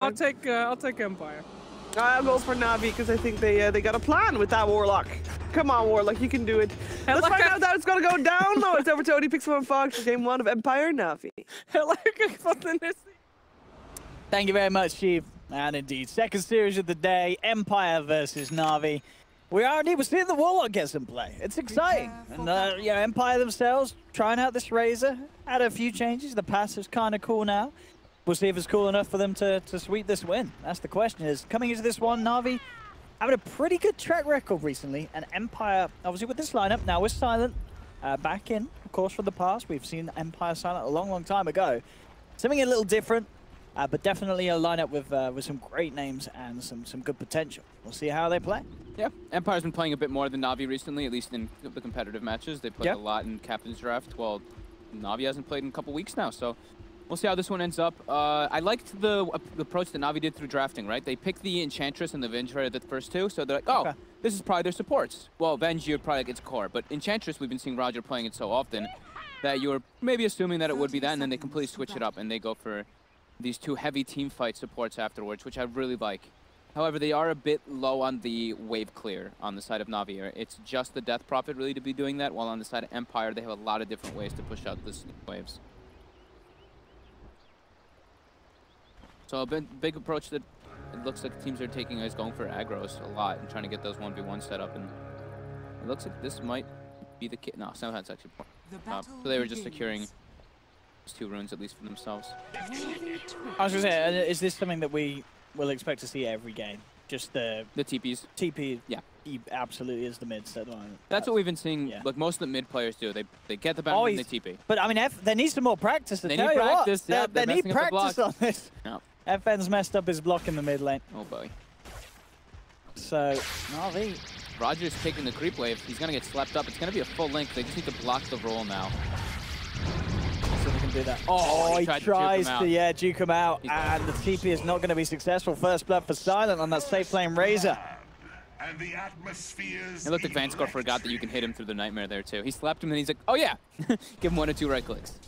I'll take Empire. I'll go for Navi because I think they got a plan with that Warlock. Come on, Warlock, you can do it. Let's find out how it's gonna go down though. It's over to OD Pixel and Fox for game 1 of Empire Navi. Thank you very much, Chief. And indeed, second series of the day, Empire versus Navi. We're seeing the Warlock get some play. It's exciting. And Empire themselves trying out this Razor. Had a few changes. The passive's kind of cool now. We'll see if it's cool enough for them to sweep this win. That's the question. Is coming into this one, Navi having a pretty good track record recently, and Empire, obviously with this lineup, now we're Silent. Back in, of course, from the past. We've seen Empire Silent a long, long time ago. Something a little different, but definitely a lineup with some great names and some good potential. We'll see how they play. Yeah, Empire's been playing a bit more than Navi recently, at least in the competitive matches. They played a lot in Captain's Draft, while Navi hasn't played in a couple weeks now, so we'll see how this one ends up. I liked the approach that Navi did through drafting, right? They picked the Enchantress and the Venge right at the first two, so they're like, oh, this is probably their supports. Well, Venge, you're probably like its core, but Enchantress, we've been seeing Roger playing it so often that you were maybe assuming that it would be that, and then they completely switch it up, and they go for these two heavy team fight supports afterwards, which I really like. However, they are a bit low on the wave clear on the side of Navi. It's just the Death Prophet really to be doing that, while on the side of Empire, they have a lot of different ways to push out the waves. So a big approach that it looks like teams are taking is going for aggros a lot and trying to get those 1v1 set up. And it looks like this might be the kit. No, somehow it's actually so they were just securing those 2 runes at least for themselves. I was going to say, is this something that we will expect to see every game? Just the TPs? TP, yeah. He absolutely is the mid set line. That's what we've been seeing. Yeah. Like most of the mid players do. They get the bounty and they TP. But I mean, they need some more practice. They need practice. Yeah, they need practice on this. Yeah. FN's messed up his block in the mid lane. Oh boy. So, Navi. Roger's taking the creep wave. He's gonna get slapped up. It's gonna be a full link. They just need to block the roll now. So they can do that. Oh, he tries to juke him out, and the TP is not going to be successful. First blood for Silent on that safe lane Razor. And the atmospheres. It looked like Vanscore forgot that you can hit him through the Nightmare there too. He slapped him and he's like, oh yeah, give him 1 or 2 right clicks.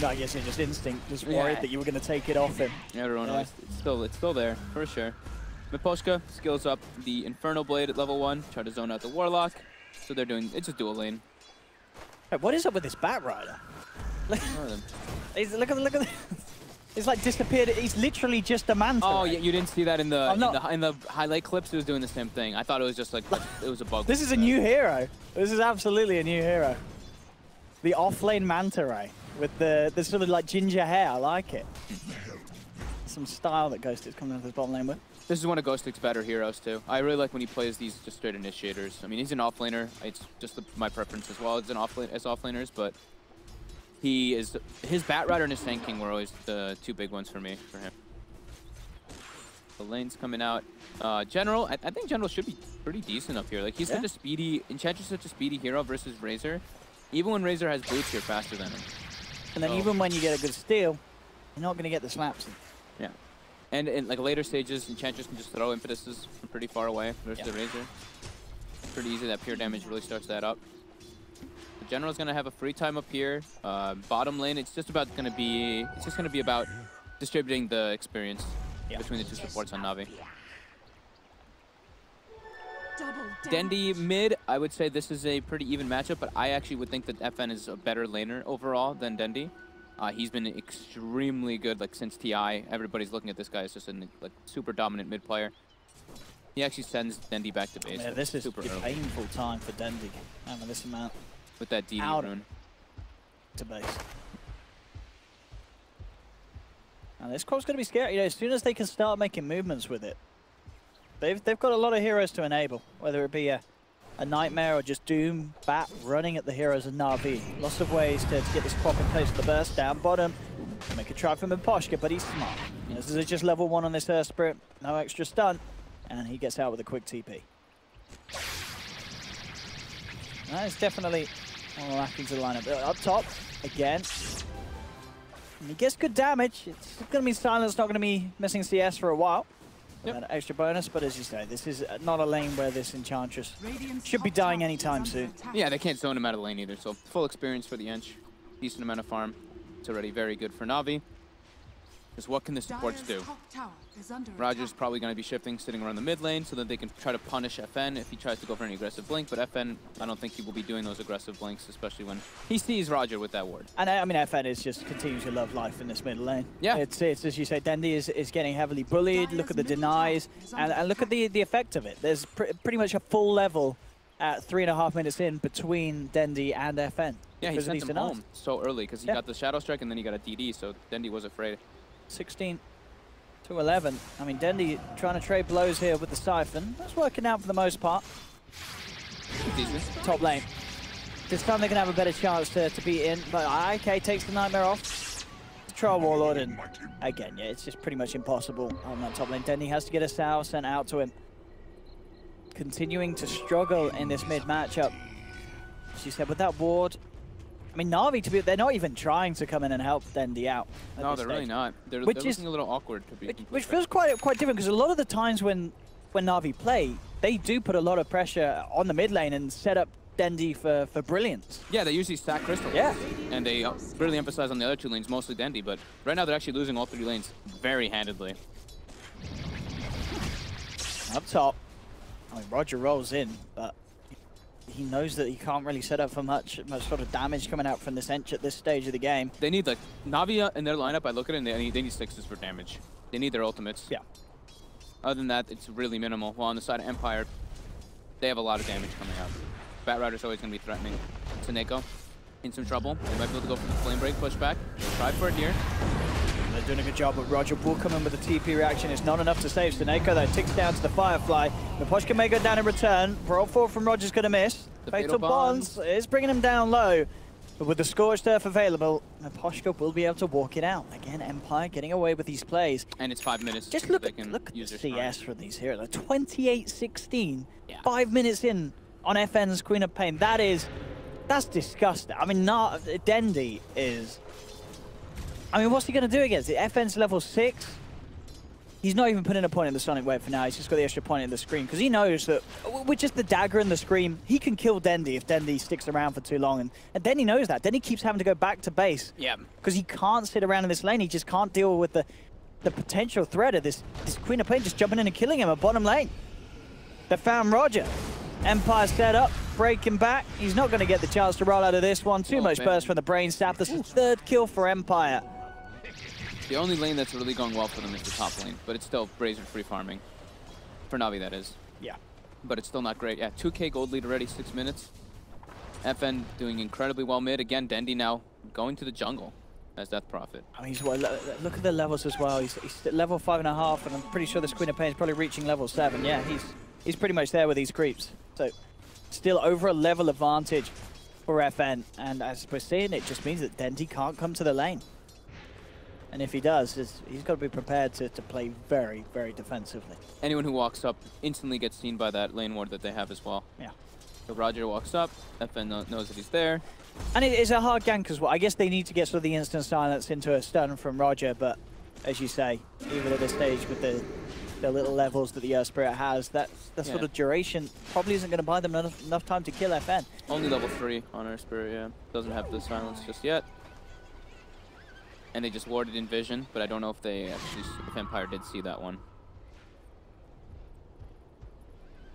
No, I guess it's just instinct, just worried that you were going to take it off him. Yeah, everyone knows. It's still there, for sure. Miposhka skills up the Inferno Blade at level 1, try to zone out the Warlock. So they're doing, it's just dual lane. Wait, what is up with this Bat Rider? Look at the He's like disappeared. He's literally just a manta. Oh, yeah, you didn't see that in the highlight clips? It was doing the same thing. I thought it was just like, it was a bug. This is a new hero. This is absolutely a new hero. The off-lane manta ray with the sort of like ginger hair. I like it. Some style that Ghost is coming out of his bottom lane with. This is one of Ghost Stick's better heroes too. I really like when he plays these just straight initiators. I mean, he's an offlaner. It's just my preference as well as offlaners, but his Bat Rider and his Sand King were always the 2 big ones for him. The lane's coming out. General, I think General should be pretty decent up here. Like he's such a speedy, Enchantress is such a speedy hero versus Razor. Even when Razor has boots, you're faster than him. And then even when you get a good steal, you're not going to get the slaps. Yeah. And in like later stages, Enchantress can just throw impetuses from pretty far away versus the Razor. Pretty easy. That pure damage really starts that up. The General's gonna have a free time up here. Bottom lane, it's just gonna be about distributing the experience between the 2 supports on Navi. Dendi mid, I would say this is a pretty even matchup, but I actually would think that FN is a better laner overall than Dendi. He's been extremely good like since TI. Everybody's looking at this guy as just a like super dominant mid player. He actually sends Dendi back to base. Yeah, this is a painful time for Dendi. Having this amount with that DD rune to base. Now this crop's going to be scary. You know, as soon as they can start making movements with it, they've got a lot of heroes to enable. Whether it be a Nightmare or just Doom, Bat running at the heroes of Na'Vi. Lots of ways to get this prop in place for the burst down bottom. Make a try from Miposhka, but he's smart. You know, this is just level 1 on this Earth Spirit. No extra stun. And he gets out with a quick TP. That is definitely lacking to the lineup. Up top, again. And he gets good damage. It's going to be Silent's not going to be missing CS for a while. An extra bonus, but as you say, this is not a lane where this Enchantress should be dying anytime soon. Yeah, they can't zone him out of the lane either, so full experience for the Ench. Decent amount of farm. It's already very good for Navi. Because what can the supports do? Roger's probably going to be shifting, sitting around the mid lane, so that they can try to punish FN if he tries to go for any aggressive blink. But FN, I don't think he will be doing those aggressive blinks, especially when he sees Roger with that ward. And I mean, FN is just continues to love life in this mid lane. Yeah. It's as you say, Dendi is getting heavily bullied. Look at the denies, and look at the effect of it. There's pretty much a full level at 3.5 minutes in between Dendi and FN. Yeah, he sent him home so early because he got the Shadow Strike and then he got a DD, so Dendi was afraid. 16 to 11. I mean, Dendi trying to trade blows here with the Siphon. That's working out for the most part. Top lane. This time they can have a better chance to be in, but IK takes the Nightmare off. Troll Warlord, and again, yeah, it's just pretty much impossible on that top lane. Dendi has to get a Sow sent out to him. Continuing to struggle in this mid matchup. As you said, with that ward, I mean, Na'Vi, they're not even trying to come in and help Dendi out. No, they're really not. They're looking a little awkward to be. Which feels quite different, because a lot of the times when Na'Vi play, they do put a lot of pressure on the mid lane and set up Dendi for brilliance. Yeah, they usually stack crystals. Yeah. And they really emphasize on the other two lanes, mostly Dendi, but right now they're actually losing all 3 lanes very handedly. Up top, I mean, Roger rolls in, but he knows that he can't really set up for much sort of damage coming out from this Ench at this stage of the game. They need, like, Na'Vi in their lineup, I look at it, and they need Sixes for damage. They need their ultimates. Yeah. Other than that, it's really minimal. While on the side of Empire, they have a lot of damage coming out. Bat Rider's always going to be threatening. Seneko in some trouble. They might be able to go for the Flame Break, push back. Try for it here. They're doing a good job, but Roger will come in with a TP reaction. It's not enough to save Seneko, though. Ticks down to the Firefly. Miposhka may go down in return. Roll 4 from Roger's going to miss. Fatal Bonds is bringing him down low. But with the Scorched Earth available, Miposhka will be able to walk it out. Again, Empire getting away with these plays. And it's 5 minutes. Just look at the CS from these heroes. 28-16, 5 minutes in on FN's Queen of Pain. That's disgusting. I mean, Dendi is... I mean, what's he going to do against it? FN's level 6. He's not even putting a point in the Sonic Wave for now. He's just got the extra point in the Scream, because he knows that with just the dagger and the Scream, he can kill Dendi if Dendi sticks around for too long. And Dendi knows that. Dendi keeps having to go back to base. Yeah. Because he can't sit around in this lane. He just can't deal with the potential threat of this Queen of Pain just jumping in and killing him at bottom lane. They found Roger. Empire set up, breaking back. He's not going to get the chance to roll out of this one. Too much burst from the Brain Sap. This is 3rd kill for Empire. The only lane that's really going well for them is the top lane, but it's still Brazier free farming. For Na'Vi, that is. Yeah. But it's still not great. Yeah, 2K gold lead already, 6 minutes. FN doing incredibly well mid. Again, Dendi now going to the jungle as Death Prophet. I mean, look at the levels as well. He's level 5.5, and I'm pretty sure this Queen of Pain is probably reaching level 7. Yeah, he's pretty much there with these creeps. So still over a level advantage for FN. And as we're seeing, it just means that Dendi can't come to the lane. And if he does, he's got to be prepared to play very, very defensively. Anyone who walks up instantly gets seen by that lane ward that they have as well. Yeah. So Roger walks up, FN knows that he's there. And it is a hard gank as well. I guess they need to get sort of the instant silence into a stun from Roger, but as you say, even at this stage with the little levels that the Earth Spirit has, that sort of duration probably isn't going to buy them enough time to kill FN. Only level 3 on Earth Spirit, yeah. Doesn't have the silence just yet. And they just warded in vision, but I don't know if if Empire did see that one.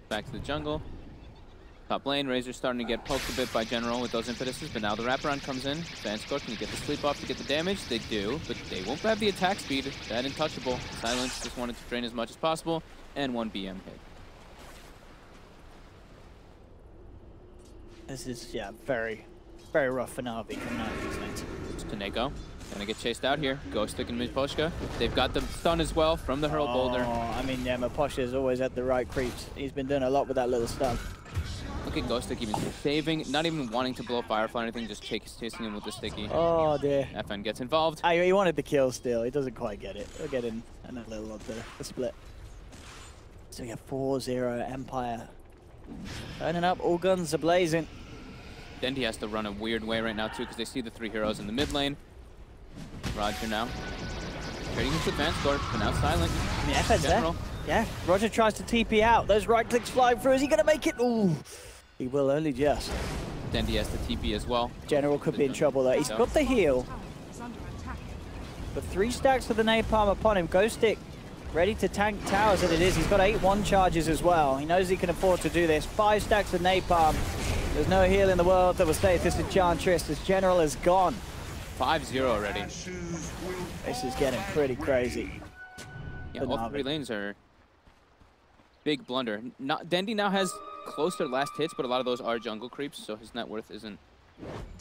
Back to the jungle. Top lane, Razor's starting to get poked a bit by General with those impetuses, but now the wraparound comes in. Vanscore, can you get the sleep off to get the damage? They do, but they won't have the attack speed. That untouchable. Silence just wanted to drain as much as possible, and 1 BM hit. This is, yeah, very, very rough for Na'Vi coming out of these lanes. Seneko gonna get chased out here. Ghostic and Miposhka. They've got the stun as well from the Hurl Boulder. I mean, yeah, Miposhka is always at the right creeps. He's been doing a lot with that little stun. Look at Ghostic even saving, not even wanting to blow Firefly or anything, just chasing him with the sticky. Oh, dear. FN gets involved. He wanted the kill still. He doesn't quite get it. He'll get in a little of the split. So we have 4-0 Empire. Turning up, all guns are blazing. Dendi has to run a weird way right now, too, because they see the 3 heroes in the mid lane. Roger now. Trading into Vanscore, but now silent. I mean, FN's there. Yeah, Roger tries to TP out. Those right clicks flying through. Is he going to make it? Ooh, he will only just. Dendi has the TP as well. General could be in trouble, though. He's got the heal. But 3 stacks of the napalm upon him. Ghostic ready to tank towers, and it is. He's got 8-1 charges as well. He knows he can afford to do this. 5 stacks of napalm. There's no heal in the world that will save this Enchantress. This General is gone. 5-0 already. This is getting pretty crazy. Yeah, all 3 lanes are big blunder. Dendi now has close to last hits, but a lot of those are jungle creeps, so his net worth isn't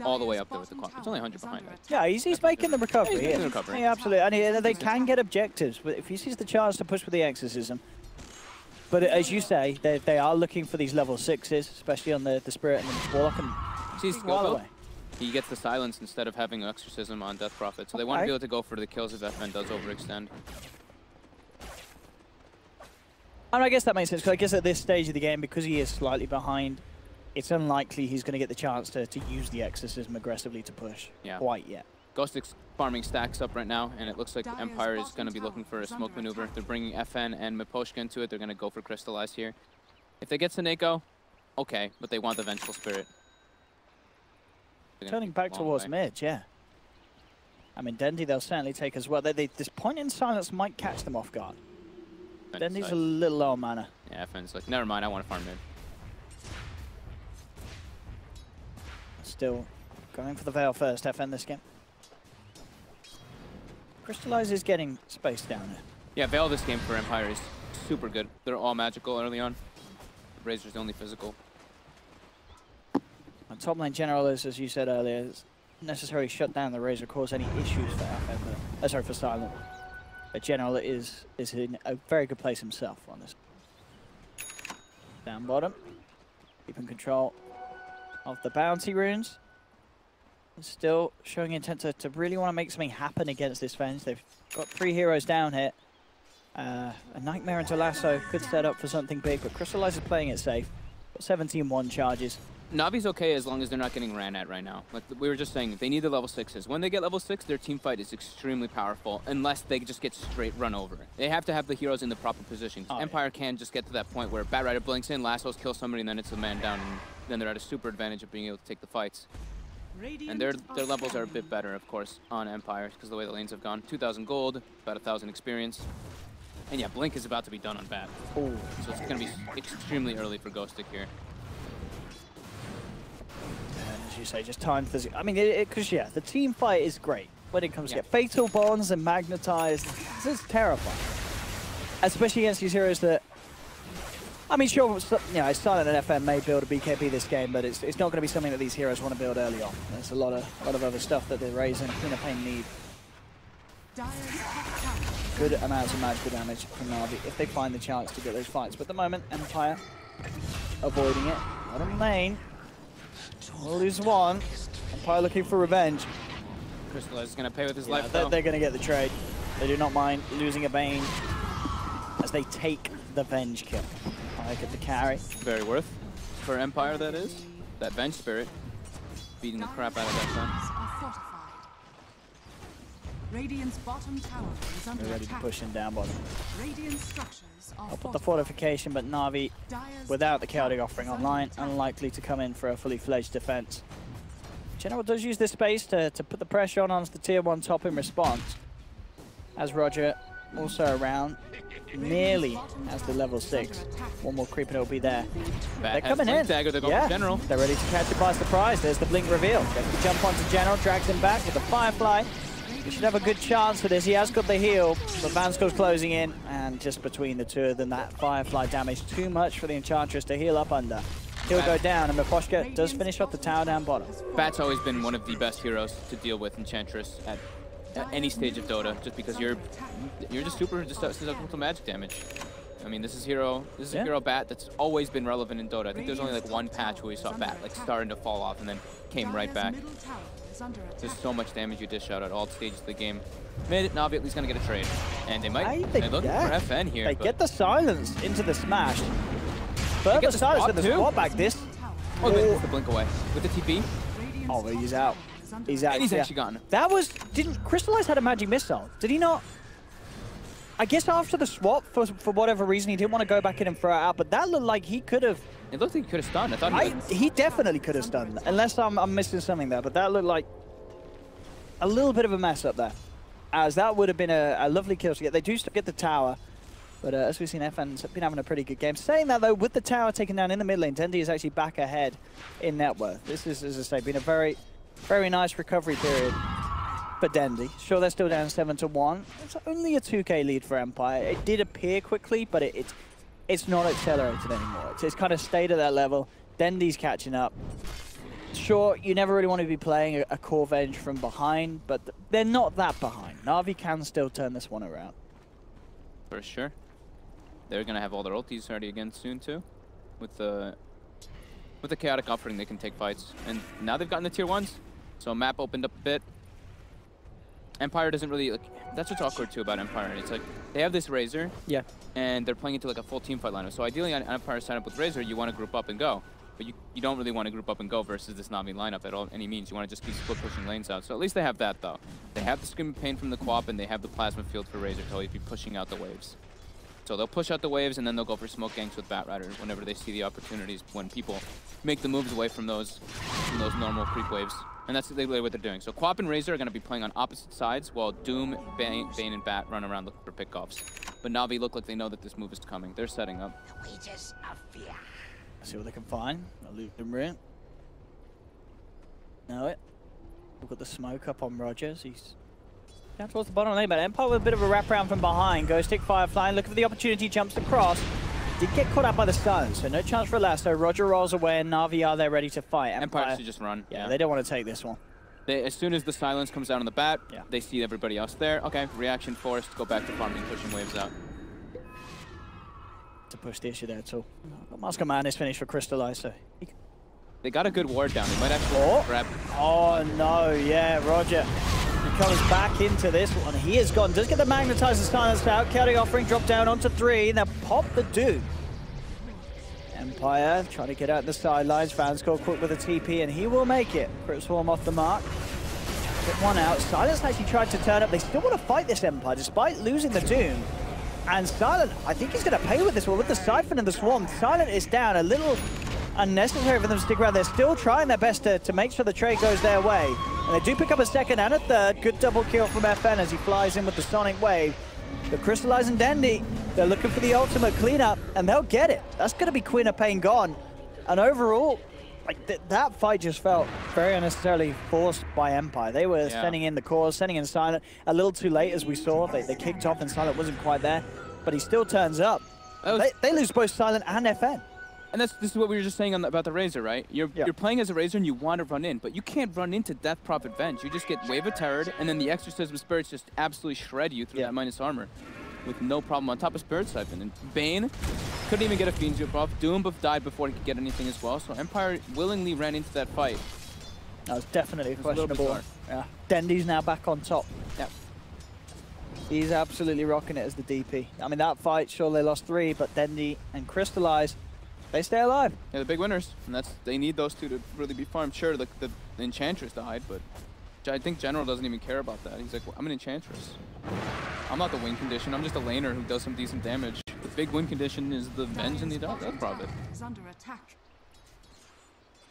all the way up there with the quad. It's only 100 behind it. Yeah, he's making the recovery. He's the recovery. Yeah, absolutely. And they can get objectives, but if he sees the chance to push with the Exorcism. But as you say, they are looking for these level 6s, especially on the Spirit and the Warlock. And sees go he gets the silence instead of having Exorcism on Death Prophet, so they want to be able to go for the kills if FN does overextend. And I guess that makes sense, because I guess at this stage of the game, because he is slightly behind, it's unlikely he's going to get the chance to use the Exorcism aggressively to push quite yet. Ghostic's farming stacks up right now, and it looks like Empire is going to be looking for a smoke maneuver. They're bringing FN and Miposhka into it. They're going to go for Crystallize here. If they get Seneko, okay, but they want the Vengeful Spirit. Turning back towards mid, yeah. I mean, Dendi they'll certainly take as well. This point in silence might catch them off guard. Dendi's a little low on mana. Yeah, FN's like, never mind, I want to farm mid. Still going for the Veil first, FN this game. Crystallize is getting space down here. Yeah, Veil this game for Empire is super good. They're all magical early on. Razor's the only physical. And top lane General is, as you said earlier, necessarily shut down the Razor, cause any issues for FN. Sorry, for Silent. But General is in a very good place himself on this. Down bottom, keeping control of the bounty runes. Still showing intent to really want to make something happen against this Venge. They've got 3 heroes down here. A Nightmare into Lasso could set up for something big, but Crystallize is playing it safe. Got 17-1 charges. Navi's okay as long as they're not getting ran at right now. Like we were just saying, they need the level 6s. When they get level 6, their team fight is extremely powerful, unless they just get straight run over. They have to have the heroes in the proper positions. Empire can just get to that point where Bat Rider blinks in, Lassos kill somebody, and then it's a man down, and then they're at a super advantage of being able to take the fights. And their levels are a bit better, of course, on Empire, because the way the lanes have gone. 2,000 gold, about 1,000 experience. And yeah, Blink is about to be done on Bat. Ooh. So it's going to be extremely early for Ghostic here. As you say, just time for this. I mean, because yeah, the team fight is great when it comes to Fatal Bonds and Magnetized. This is terrifying. Especially against these heroes that, I mean, sure, you know, Silent and FN may build a BKB this game, but it's not going to be something that these heroes want to build early on. There's a lot of other stuff that they're raising. Clean Pain need. Good amounts of magical damage from Na'Vi if they find the chance to get those fights. But at the moment, Empire avoiding it. Bottom lane. We'll lose 1. Empire looking for revenge. Crystallize is going to pay with his life, though. They're going to get the trade. They do not mind losing a Bane as they take the Venge kill. I get the carry. Very worth for Empire, that is. That Venge Spirit beating the crap out of that gun. Radiant's bottom tower is under They're ready attack. to push in down bottom. Radiant structures are I'll put the fortification, but Na'Vi, without the Chaotic Offering online, unlikely to come in for a fully fledged defense. General does use this space to put the pressure onto the tier 1 top in response. As Roger also around, nearly as the level 6. One more creep and it'll be there. They're coming in. Dagger, they're going for General. They're ready to catch it by surprise. There's the blink reveal. Gets the jump onto General, drags him back with the Firefly. He should have a good chance for this. He has got the heal, but Vansco's closing in, and just between the two of them, that Firefly damage too much for the Enchantress to heal up under. He'll go down, and Miposhka does finish off the tower down bottom. Bat's always been one of the best heroes to deal with Enchantress at any stage of Dota, just because you're just super susceptible to magic damage. I mean, this is a hero Bat that's always been relevant in Dota. I think there's only like 1 patch where we saw Bat like starting to fall off and then came right back. There's so much damage you dish out at all stages of the game. Mid, Na'Vi at least gonna get a trade, and they might. They're looking for FN here. They get the silence into the smash. But the silence with the spot back this. Oh, wait, the blink away with the TP. Oh, he's out. He's out. And he's actually gone. That was Crystallize had a magic missile. Did he not? I guess after the swap, for whatever reason, he didn't want to go back in and throw it out. But that looked like he could have. It looked like he could have stunned. I thought he definitely could have stunned, unless I'm missing something there. But that looked like a little bit of a mess up there. as that would have been a lovely kill to get. They do still get the tower, but as we've seen, FN's been having a pretty good game. Saying that, though, with the tower taken down in the mid lane, Dendi is actually back ahead in net worth. This is, as I say, been a very, very nice recovery period for Dendi. Sure, they're still down 7-1. It's only a 2k lead for Empire. It did appear quickly, but it's not accelerated anymore. It's kind of stayed at that level. Dendi's catching up. Sure, you never really want to be playing a core Venge from behind, but they're not that behind. Na'Vi can still turn this one around. For sure. They're going to have all their ultis ready again soon, too. With the Chaotic Offering, they can take fights. And now they've gotten the tier 1s. So map opened up a bit. Empire doesn't really... Like, that's what's awkward, too, about Empire. It's like, they have this Razor. Yeah. And they're playing into like a full team fight lineup. So ideally, on Empire sign up with Razor, you want to group up and go. But you don't really want to group up and go versus this Na'Vi lineup at any means. You want to just keep split pushing lanes out. So at least they have that, though. They have the Scream of Pain from the Quap, and they have the Plasma Field for Razor to always be pushing out the waves. So they'll push out the waves, and then they'll go for smoke ganks with Bat Rider whenever they see the opportunities when people make the moves away from those normal creep waves. And that's literally what they're doing. So Quap and Razor are going to be playing on opposite sides, while Doom, Bane, and Bat run around looking for pickoffs. But Na'Vi look like they know that this move is coming. They're setting up. See what they can find. I'll loot them in. Know it. We've got the smoke up on Rogers. He's down towards the bottom lane, but Empire with a bit of a wraparound from behind. Ghost Stick Firefly, looking for the opportunity, jumps across. Did get caught out by the stun, so no chance for a lasso. Roger rolls away, and Na'Vi are there ready to fight. Empire should just run. Yeah, they don't want to take this one. As soon as the silence comes out on the bat, they see everybody else there. Okay, reaction forced. Go back to farming, pushing waves out. To push the issue there too. Mask of Madness finished for Crystallize, so they got a good ward down. They might actually grab. Oh no, yeah, Roger. He comes back into this one. He is gone. Does get the Magnetizer silenced out. Chaotic Offering drop down onto 3. Now pop the Doom. Empire trying to get out the sidelines. Vanscore quick with a TP, and he will make it. Crit Swarm off the mark. Get one out. Silence actually tried to turn up. They still want to fight this Empire despite losing the Doom. And Silent, I think he's going to pay with this one with the Siphon and the Swarm. Silent is down. A little unnecessary for them to stick around. They're still trying their best to make sure the trade goes their way. And they do pick up a second and a third. Good double kill from FN as he flies in with the Sonic Wave. The Crystallize and Dendi, they're looking for the ultimate cleanup, and they'll get it. That's going to be Queen of Pain gone. And overall, like that fight just felt very unnecessarily forced by Empire. They were sending in the cores, sending in Silent a little too late, as we saw. They kicked off and Silent wasn't quite there, but he still turns up. They lose both Silent and FN. And this is what we were just saying about the Razor, right? You're playing as a Razor and you want to run in, but you can't run into Death Prophet Venge. You just get Wave of Terror, and then the Exorcism Spirits just absolutely shred you through that minus armor with no problem on top of Spirit Siphon. And Bane couldn't even get a Fiend's Grip off. Doom buff died before he could get anything as well, so Empire willingly ran into that fight. That was definitely questionable. Yeah. Dendi's now back on top. Yep. He's absolutely rocking it as the DP. I mean, that fight, sure they lost 3, but Dendi and Crystallize, they stay alive. Yeah, the big winners, and they need those two to really be farmed. Sure, the Enchantress died, but I think General doesn't even care about that. He's like, well, I'm an Enchantress. I'm not the win condition. I'm just a laner who does some decent damage. The big win condition is the Venge and the Death Prophet. Is under attack.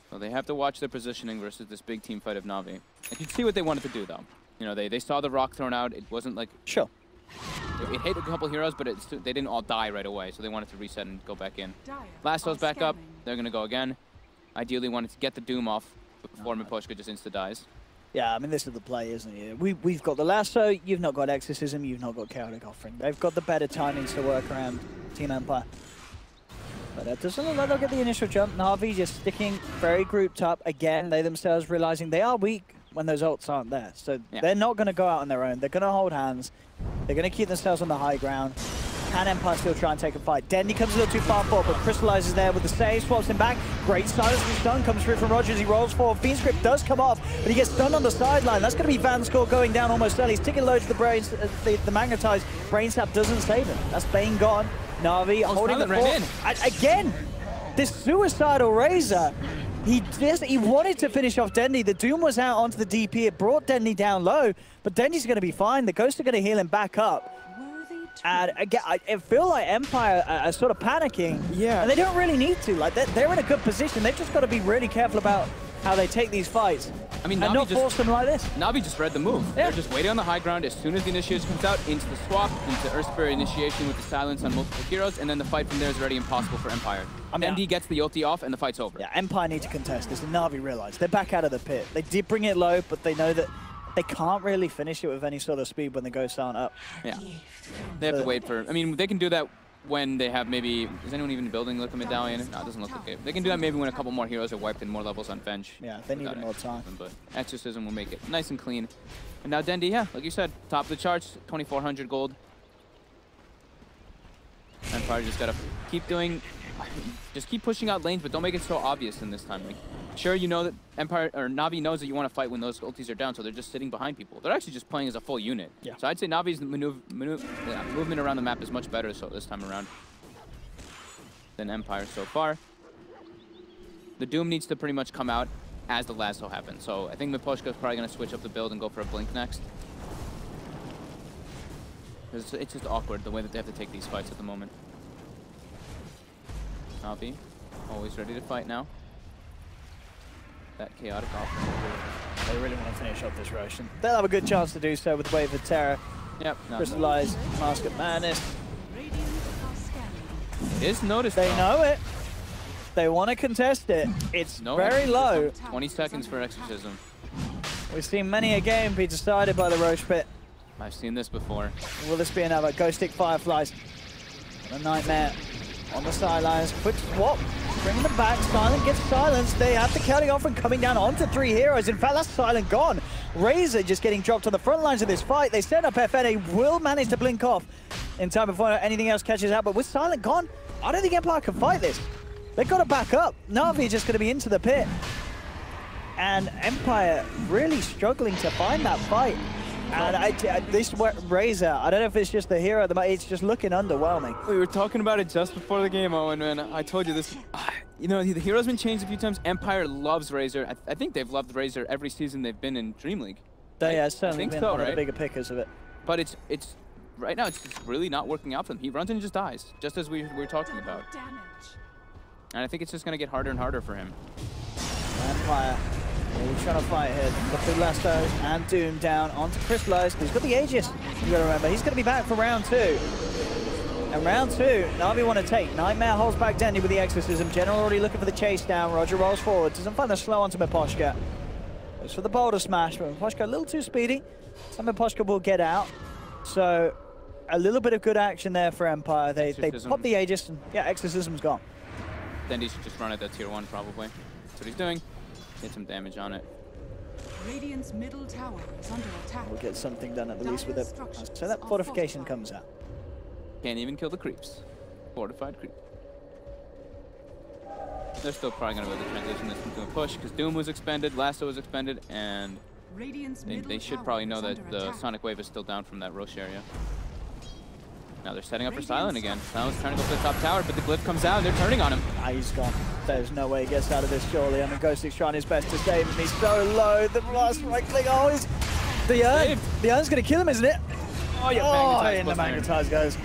So they have to watch their positioning versus this big team fight of Na'Vi. And you can see what they wanted to do, though. You know, they saw the rock thrown out. It wasn't like... Sure. It hit a couple heroes, but they didn't all die right away, so they wanted to reset and go back in. Lasso's back up. They're going to go again. Ideally wanted to get the Doom off before Miposhka just insta-dies. Yeah, I mean, this is the play, isn't it? We've got the Lasso, you've not got Exorcism, you've not got Chaotic Offering. They've got the better timings to work around Team Empire. But it doesn't look like they'll get the initial jump. Na'Vi just sticking very grouped up. Again, they themselves realizing they are weak when those ults aren't there. So they're not going to go out on their own. They're going to hold hands. They're going to keep themselves on the high ground. Can Empire still try and take a fight? Dendi comes a little too far forward, but Crystallizes there with the save, swaps him back. Great silence from stun comes through from Rogers. He rolls forward. Fiend's Grip does come off, but he gets stunned on the sideline. That's going to be Vanscore going down almost early. He's taking loads of the brains. The magnetized brain sap doesn't save him. That's Bane gone. Na'Vi holding the fort. Again, this suicidal Razor. He wanted to finish off Dendi. The Doom was out onto the DP. It brought Dendi down low, but Dendi's going to be fine. The Ghosts are going to heal him back up. And again, I feel like Empire are sort of panicking. Yeah. And they don't really need to. Like, they're in a good position. They've just got to be really careful about how they take these fights. I mean, and not force them like this. Navi just read the move. Yeah. They're just waiting on the high ground. As soon as the initiation comes out, into the swap, into Earth Spirit initiation with the silence on multiple heroes, and then the fight from there is already impossible for Empire. I mean, MD gets the ulti off, and the fight's over. Yeah, Empire need to contest this, and Navi realize they're back out of the pit. They did bring it low, but they know that they can't really finish it with any sort of speed when the ghosts aren't up. Yeah. They have to wait for... I mean, they can do that when they have maybe... Is anyone even building like a medallion? No, it doesn't look like it. They can do that maybe when a couple more heroes are wiped and more levels on Venge. Yeah, they need more time. But Exorcism will make it nice and clean. And now Dendi, yeah, like you said, top of the charts, 2,400 gold. Empire just gotta keep doing... Just keep pushing out lanes, but don't make it so obvious in this time. Like, sure, you know that Empire or Navi knows that you want to fight when those ultis are down, so they're just sitting behind people. They're actually just playing as a full unit. Yeah. So I'd say Navi's movement around the map is much better so this time around than Empire so far. The Doom needs to pretty much come out as the lasso happens. So I think Miposhka is probably going to switch up the build and go for a Blink next. It's just awkward the way that they have to take these fights at the moment. Navi, always ready to fight now. That chaotic offering. They really want to finish off this Roshan. They'll have a good chance to do so with Wave of Terror. Yep. Crystallized, Mask of Madness. It is noticed. They know it. They want to contest it. It's very low. 20 seconds for Exorcism. We've seen many a game be decided by the Roche Pit. I've seen this before. Will this be another? Ghost Stick Fireflies. A Nightmare on the sidelines. Quick swap. Bringing them back. Silent gets silenced. They have the counting off and coming down onto 3 heroes. In fact, that's Silent gone. Razor just getting dropped on the front lines of this fight. They set up FN. They will manage to blink off in time before anything else catches out. But with Silent gone, I don't think Empire can fight this. They've got to back up. Na'Vi just going to be into the pit. And Empire really struggling to find that fight. And this Razor, I don't know if it's just the hero, it's just looking underwhelming. We were talking about it just before the game, Owen, and I told you this. You know, the hero's been changed a few times. Empire loves Razor. I think they've loved Razor every season they've been in DreamLeague. They certainly been one of the bigger pickers of it. But it's right now, it's really not working out for them. He runs and just dies, just as we were talking about. And I think it's just going to get harder and harder for him. Empire. He's trying to fight here. Got the Lasso and Doom down onto Crystallized. He's got the Aegis. You got to remember, he's going to be back for round 2. And round 2, Na'Vi want to take. Nightmare holds back Dendi with the Exorcism. General already looking for the chase down. Roger rolls forward. Doesn't find the slow onto Miposhka. Goes for the boulder smash, but Miposhka a little too speedy. So Miposhka will get out. So a little bit of good action there for Empire. They pop the Aegis and yeah, Exorcism's gone. Dendi should just run at that tier 1 probably. That's what he's doing. Get some damage on it. Radiant's middle tower is under attack. We'll get something done at least with it. So that fortification comes out. Can't even kill the creeps. Fortified creep. They're still probably going to be able to transition this into a push because Doom was expended, Lasso was expended, and they should probably know that the Sonic Wave is still down from that Roche area. Now they're setting up for Silent again. Silent's trying to go for the top tower, but the glyph comes out and they're turning on him. Ah, he's gone. There's no way he gets out of this, surely. I mean, Ghost is trying his best to save him. He's so low. The last right click. Oh, he's... The urn. The urn's going to kill him, isn't it? Oh, yeah. Oh, and the Magnetize goes.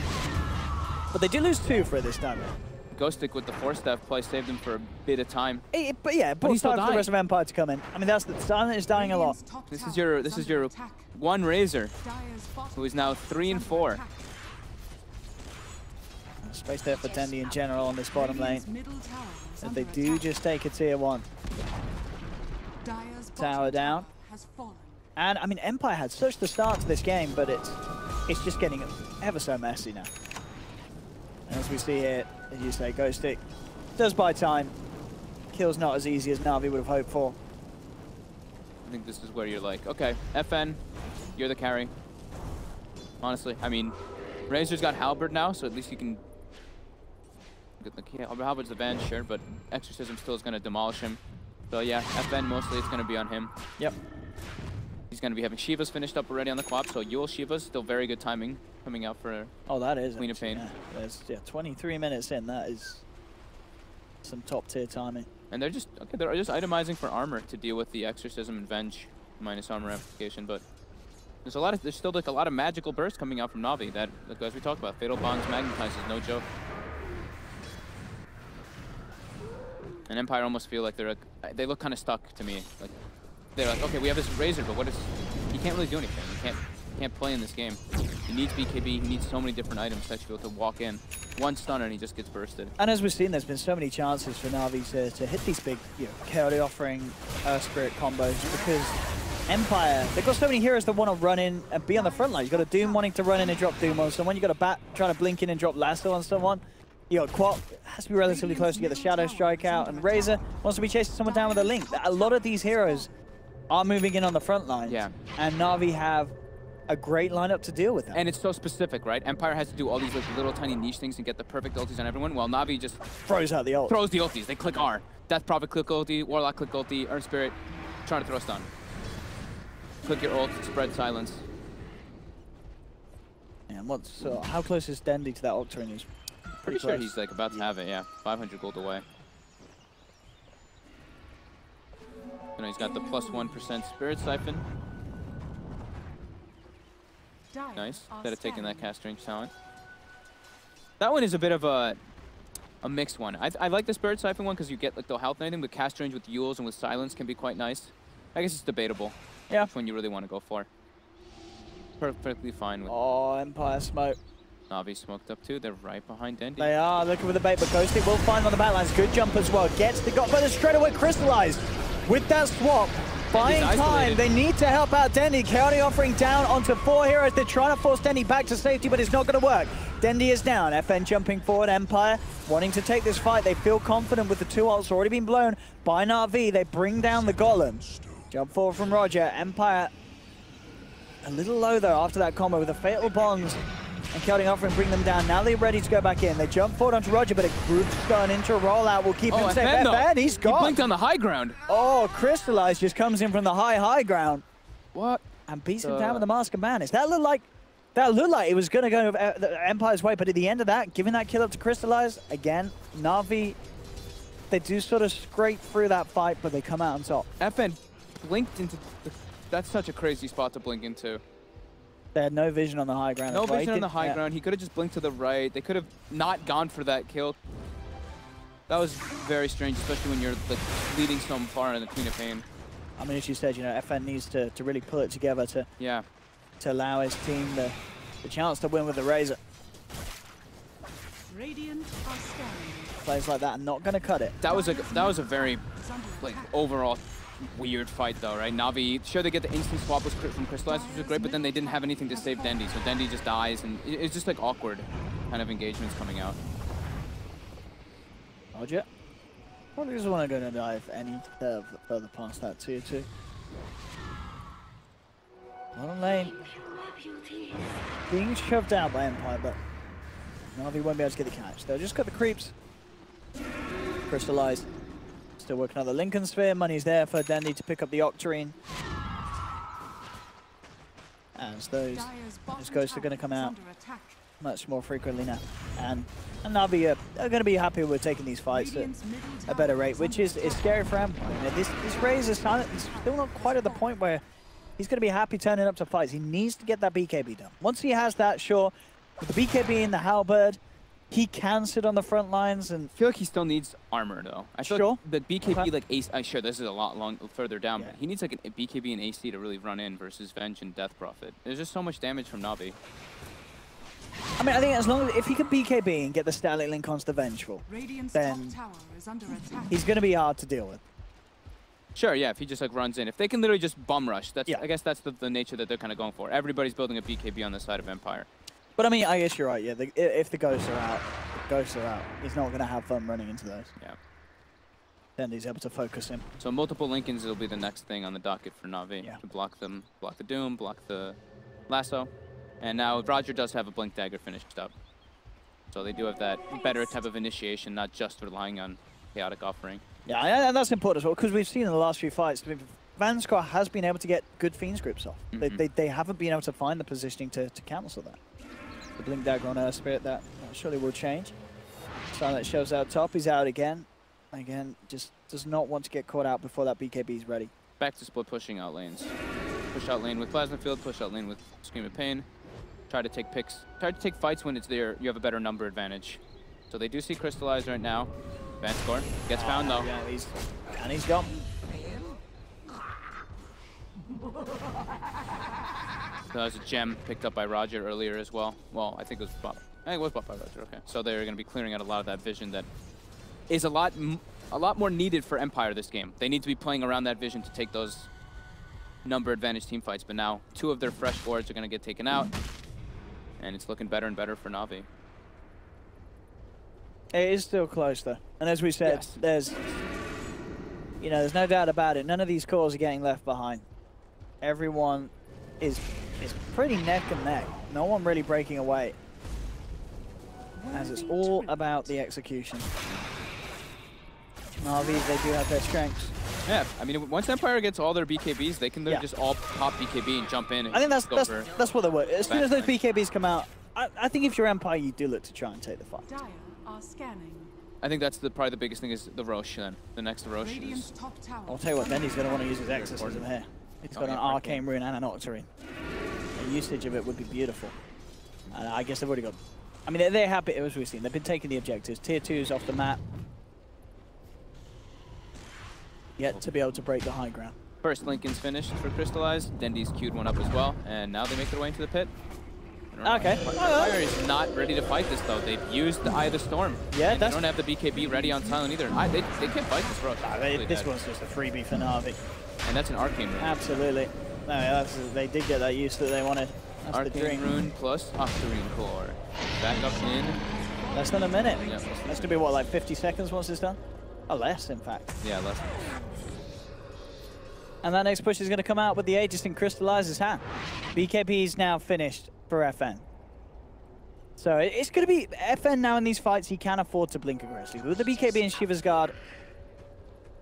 But they do lose 2 for this time. Ghost Stick with the 4-step play saved him for a bit of time. But yeah, it bought time for the rest of Empire to come in. I mean, that's the Silent is dying a lot. This is your one Razor, who is now 3 and 4. Space there for Dendi in general on this bottom lane. And they do just take a tier 1. Tower down. And I mean, Empire had such the start to this game, but it's just getting ever so messy now. And as we see here, as you say, Ghost Stick does buy time. Kill's not as easy as Na'Vi would have hoped for. I think this is where you're like, okay, FN, you're the carry. Honestly, I mean, Razor's got Halberd now, so at least you can get the Halberd's the Venge, sure, but Exorcism still is going to demolish him. So yeah, FN mostly it's going to be on him. Yep. He's going to be having Shiva's finished up already on the co-op, so Yule Shiva's still very good timing coming out for that is Queen of Pain. Yeah, there's 23 minutes in. That is some top tier timing. And they're just itemizing for armor to deal with the Exorcism and Venge minus armor application, but there's still like a lot of magical bursts coming out from Na'Vi that, like, as we talked about, Fatal Bonds Magnetize is no joke. And Empire almost feel like they look kind of stuck to me. Like they're like, okay, we have this Razor, but what is... He can't really do anything. He can't play in this game. He needs BKB. He needs so many different items to actually be able to walk in. One stunner and he just gets bursted. And as we've seen, there's been so many chances for Na'Vi to hit these big, chaotic offering Earth Spirit combos because Empire, they've got so many heroes that want to run in and be on the front line. You've got a Doom wanting to run in and drop Doom on someone. You've got a Bat trying to blink in and drop Lasso on someone. You got Quap, has to be relatively close to get the Shadow Strike out, and Razor wants to be chasing someone down with a Link. A lot of these heroes are moving in on the front line. Yeah. And Na'Vi have a great lineup to deal with that. And it's so specific, right? Empire has to do all these like little tiny niche things and get the perfect ultis on everyone, while Na'Vi just throws out the ult. Throws the ultis. They click R. Death Prophet click ulti, Warlock click ulti, Earth Spirit trying to throw stun. Click your ult, spread silence. And how close is Dendi to that Octarine? He's pretty sure he's like about to have it, yeah. 500 gold away. You know, he's got the +1% Spirit Siphon. Nice. Instead of taking that cast range talent. That one is a bit of a mixed one. I like the Spirit Siphon one because you get like the health and anything, but cast range with Yules and with silence can be quite nice. I guess it's debatable. Yeah. Which one you really want to go for. Perfectly fine with. Oh, Empire smoke. Na'Vi smoked up too. They're right behind Dendi. They are looking for the bait, but Ghosty will find on the backlines. Good jump as well. Gets the got, but it's straight away crystallized. With that swap, buying time. They need to help out Dendi. Chaotic offering down onto 4 heroes. They're trying to force Dendi back to safety, but it's not going to work. Dendi is down. FN jumping forward. Empire wanting to take this fight. They feel confident with the 2 ults already being blown by Na'Vi. They bring down the Golem. Jump forward from Roger. Empire a little low though after that combo with the Fatal Bonds and Chaotic Offering bring them down. Now they're ready to go back in. They jump forward onto Roger, but a group stun into a rollout will keep him safe. FN, he's gone. He blinked on the high ground. Oh, Crystallized just comes in from the high ground. What? And beats him down with the Mask of Madness. That looked like it was going to go the Empire's way, but at the end of that, giving that kill up to Crystallize, again, Na'Vi, they do sort of scrape through that fight, but they come out on top. FN blinked into that's such a crazy spot to blink into. They had no vision on the high ground. No vision on the high ground. He could have just blinked to the right. They could have not gone for that kill. That was very strange, especially when you're like leading so far in the Queen of Pain. I mean, as you said, FN needs to really pull it together to allow his team the chance to win with the Razor. Radiant are scanning. Plays like that are not going to cut it. That was a very like overall weird fight though, right? Na'Vi, sure they get the instant swap from Crystallize, which was great, but then they didn't have anything to save Dendi, so Dendi just dies, and it's just like awkward kind of engagements coming out. Roger. Probably just want to go and dive any further past that tier 2. Bottom lane. Being shoved out by Empire, but Na'Vi won't be able to get the catch. They'll just got the creeps. Crystallized. Still working on the Lincoln Sphere. Money's there for Dendi to pick up the Octarine. As those ghosts are going to come out much more frequently now. And Na'Vi are going to be happy with taking these fights at a better rate, which is scary for Empire. This Razor is still not quite at the point where he's going to be happy turning up to fights. He needs to get that BKB done. Once he has that, sure, with the BKB and the Halberd, he can sit on the front lines, and I feel like he still needs armor though. I feel like the BKB like Ace. Sure, this is a lot further down, but he needs like a BKB and AC to really run in versus Venge and Death Prophet. There's just so much damage from Na'Vi. I mean, I think as long as if he can BKB and get the Static Link onto the Vengeful, then he's going to be hard to deal with. Sure, yeah, if he just like runs in. If they can literally just bum rush, that's I guess that's the nature that they're kind of going for. Everybody's building a BKB on the side of Empire. But I mean, I guess you're right, yeah. If the ghosts are out, he's not going to have fun running into those. Yeah. Then he's able to focus him. So multiple Lincolns will be the next thing on the docket for Na'Vi. To block them, block the Doom, block the Lasso. And now Roger does have a Blink Dagger finished up. So they do have that better type of initiation, not just relying on Chaotic Offering. Yeah, and that's important as well, because we've seen in the last few fights, Vanscott has been able to get good Fiend's grips off. They haven't been able to find the positioning to cancel that. The Blink Dagger on Earth Spirit, that surely will change. Silent shows out top, he's out again. Again, just does not want to get caught out before that BKB is ready. Back to split pushing out lanes. Push out lane with Plasma Field, push out lane with Scream of Pain. Try to take picks, try to take fights when it's there, you have a better number advantage. So they do see Crystallize right now. Vanscore gets found though. Yeah, he's gone. So there's a gem picked up by Roger earlier as well. Well, I think it was bought. I think it was bought by Roger. Okay, so they're going to be clearing out a lot of that vision that is a lot more needed for Empire this game. They need to be playing around that vision to take those number advantage team fights. But now 2 of their fresh boards are going to get taken out, and it's looking better and better for Na'Vi. It is still close though, and as we said, there's no doubt about it. None of these cores are getting left behind. Everyone is pretty neck and neck. No one really breaking away, as it's all about the execution. Na'Vi, they do have their strengths. Yeah, I mean, once Empire gets all their BKBs, they can just all pop BKB and jump in. And I think that's what they were. As soon as those BKBs come out, I think if you're Empire, you do look to try and take the fight. Dire are scanning. I think that's probably the biggest thing is the Roche then. The next Roche is... Top tower. I'll tell you what, Dendy's going to want to use his exorcism here. He's got an arcane rune and an octarine. The usage of it would be beautiful. And I guess they've already got... I mean, they're happy, as we've seen. They've been taking the objectives. Tier 2's off the map. Yet to be able to break the high ground. First Lincoln's finished for Crystallized. Dendy's queued one up as well. And now they make their way into the pit. Okay. Fire is not ready to fight this though. They've used the Eye of the Storm. Yeah, they don't have the BKB ready on Silent either. They can't fight this Roche. This was just a freebie for Na'Vi. And that's an Arcane Rune. Absolutely. No, they did get that use that they wanted. That's Arcane Rune plus Octarine Core. Back up in. Less than a minute. Yeah, That's going to be what, like 50 seconds once it's done? Oh, less in fact. Yeah, less. And that next push is going to come out with the Aegis in Crystallizer's hand. BKB is now finished for FN. So it's going to be FN now in these fights. He can afford to blink aggressively. With the BKB and Shiva's Guard,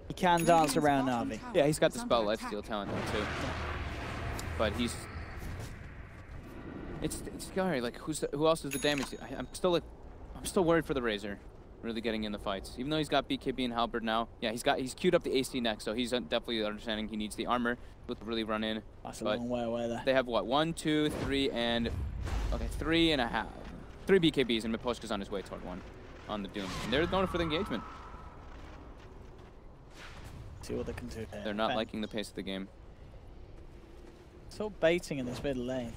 he can dance around Na'Vi. Yeah, he's got the spell lifesteal talent though too. But he's... It's scary. Like who else is the damage? I'm still worried for the Razor really getting in the fights. Even though he's got BKB and Halberd now. Yeah, he's queued up the AC next, so he's definitely understanding he needs the armor to really run in. That's a long way away there. They have what? 1, 2, 3, and... Okay, 3.5. 3 BKBs, and Miposhka's on his way toward 1 on the Doom. And they're going for the engagement. See what they can do there. They're not liking the pace of the game. Still baiting in this middle lane.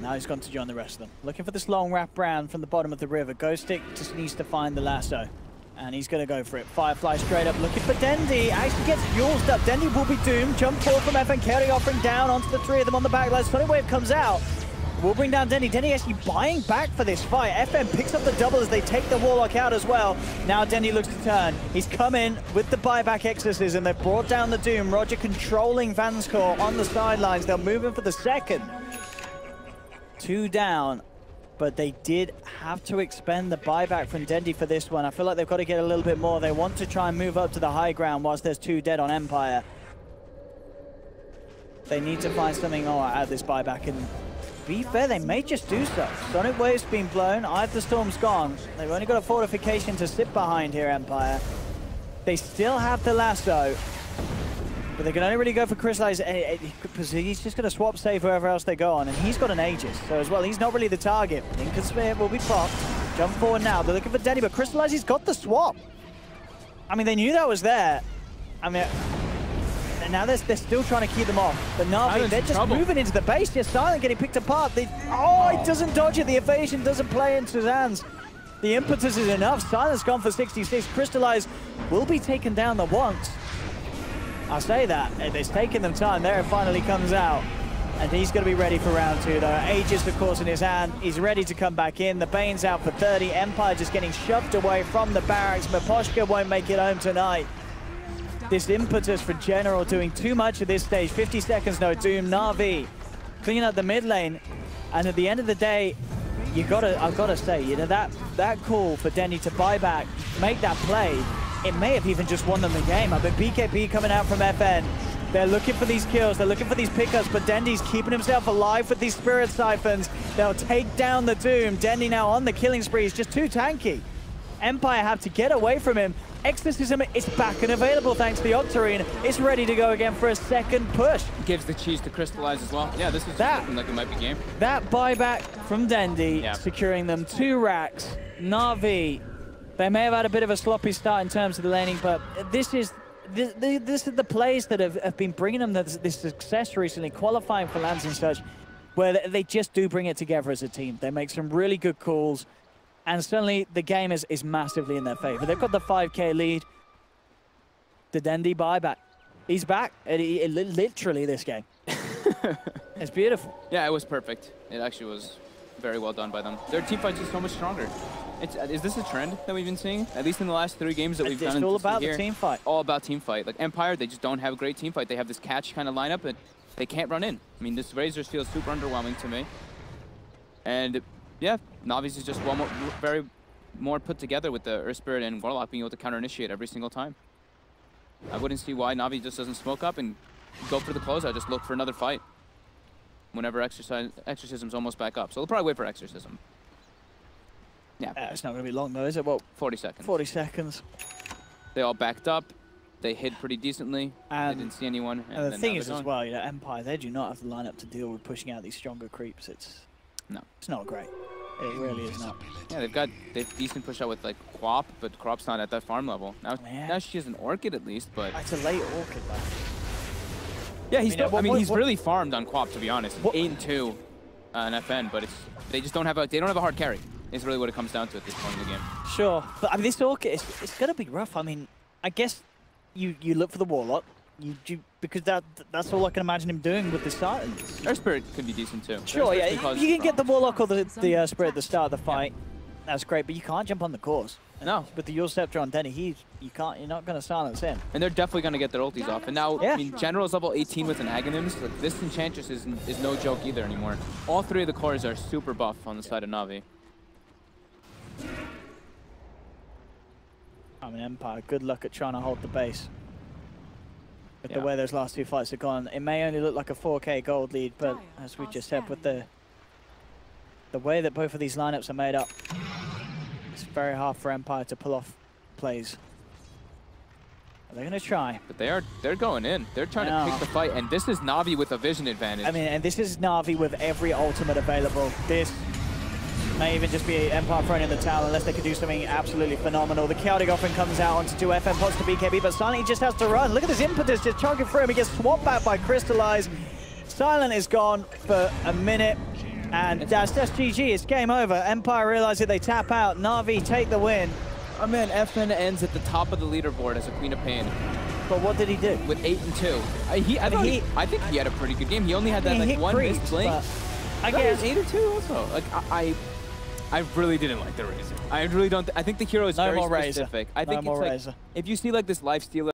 Now he's gone to join the rest of them. Looking for this long wrap round from the bottom of the river. Ghostic just needs to find the lasso. And he's going to go for it. Firefly straight up looking for Dendy. Actually gets Yulzed up. Dendy will be doomed. Jump forward from FN. Kerry offering down onto the 3 of them on the back line. Sonic Wave comes out. We'll bring down Dendy. Dendy actually buying back for this fight. FN picks up the double as they take the Warlock out as well. Now Dendy looks to turn. He's come in with the buyback exorcism. They've brought down the Doom. Roger controlling Vanscore on the sidelines. They'll move in for the second. 2 down, but they did have to expend the buyback from Dendy for this one. I feel like they've got to get a little bit more. They want to try and move up to the high ground whilst there's 2 dead on Empire. They need to find something out of this buyback, and to be fair, they may just do so. Sonic Wave's been blown, Eye of the Storm's gone. They've only got a fortification to sit behind here, Empire. They still have the lasso, but they can only really go for Crystallize because he's just going to swap save wherever else they go on, and he's got an Aegis, so as well, he's not really the target. Lincoln Spear will be popped. Jump forward now. They're looking for Denny, but Crystallize, he's got the swap. I mean, they knew that was there. I mean, and now they're still trying to keep them off. But Na'Vi, they're just moving into the base. Just Silent getting picked apart. He doesn't dodge it. The evasion doesn't play into his hands. The impetus is enough. Silent's gone for 66. Crystallize will be taken down the once. I say that, it's taken them time. There it finally comes out. And he's going to be ready for round 2 though. Aegis, of course, in his hand. He's ready to come back in. The Bane's out for 30. Empire just getting shoved away from the barracks. Miposhka won't make it home tonight. This impetus for General doing too much at this stage. 50 seconds, no Doom. Na'Vi cleaning up the mid lane. And at the end of the day, I've got to say, you know, that call for Denny to buy back, make that play, it may have even just won them the game. I bet BKB coming out from FN. They're looking for these kills, they're looking for these pickups, but Dendy's keeping himself alive with these Spirit Siphons. They'll take down the Doom. Dendy now on the killing spree. He's just too tanky. Empire have to get away from him. Exorcism is back and available thanks to the Octarine. It's ready to go again for a second push. Gives the cheese to Crystallize as well. Yeah, this is looking like it might be game. That buyback from Dendy, securing them 2 racks. Na'Vi, they may have had a bit of a sloppy start in terms of the laning, but this is this is the plays that have been bringing them this success recently, qualifying for lands and such, where they just do bring it together as a team. They make some really good calls, and suddenly the game is massively in their favor. They've got the 5K lead. The Dendi buyback. He's back. Literally this game. It's beautiful. Yeah, it was perfect. It actually was very well done by them. Their team fights is so much stronger. Is this a trend that we've been seeing? At least in the last 3 games that we've done. It's all about the team fight. All about team fight. Like Empire, they just don't have a great team fight. They have this catch kind of lineup, and they can't run in. I mean, this Razors feels super underwhelming to me. And yeah, Navi's is just very more put together with the Earth Spirit and Warlock being able to counter-initiate every single time. I wouldn't see why Navi just doesn't smoke up and go for the closeout. Just look for another fight whenever Exorcism's almost back up. So they'll probably wait for Exorcism. Yeah. It's not going to be long though, is it? Well, 40 seconds. 40 seconds. They all backed up. They hid pretty decently. They didn't see anyone. And the thing is as well, you know, Empire, they do not have the lineup to deal with pushing out these stronger creeps. It's not great. It really is not. Yeah, they've decent push out with like Quap, but Quap's not at that farm level. Now she has an Orchid at least, but it's a late Orchid though. Yeah, he's really farmed on Quap, to be honest. 8-2 in FN, but they just don't have a hard carry. Is really what it comes down to at this point in the game. Sure, but I mean, this Orchid, it's gonna be rough. I mean, I guess you look for the Warlock, because that's all I can imagine him doing with the Silence. Our Spirit could be decent too. Sure, yeah, you can get the Warlock or the Spirit at the start of the fight. Yeah. That's great, but you can't jump on the course. No. With the Yule Scepter on Denny, you're not gonna silence him. And they're definitely gonna get their ultis off. And now, I mean, General's level 18 with an Aghanim's. Like, this Enchantress is no joke either anymore. All 3 of the cores are super buff on the side of Navi. I mean, Empire, good luck at trying to hold the base. With the way those last 2 fights have gone, it may only look like a 4K gold lead, but as we just said, with the way that both of these lineups are made up, it's very hard for Empire to pull off plays. They're going to try. But they're going in. They're trying to pick the fight, and this is Navi with a vision advantage. I mean, and this is Navi with every ultimate available. This may even just be Empire throwing in the towel unless they could do something absolutely phenomenal. The chaotic offering comes out onto 2 FM pots to BKB, but Silent, he just has to run. Look at this impetus just chugging through him. He gets swapped back by Crystallize. Silent is gone for a minute, and that's GG. It's game over. Empire realize that they tap out. Navi take the win. Oh man, FN ends at the top of the leaderboard as a Queen of Pain. But what did he do? With 8-2. I think he had a pretty good game. He only had that like one missed blink. I guess 8-2 also. Like I really didn't like the Razor. I really don't. I think the hero is very specific. I think it's like if you see like this lifestealer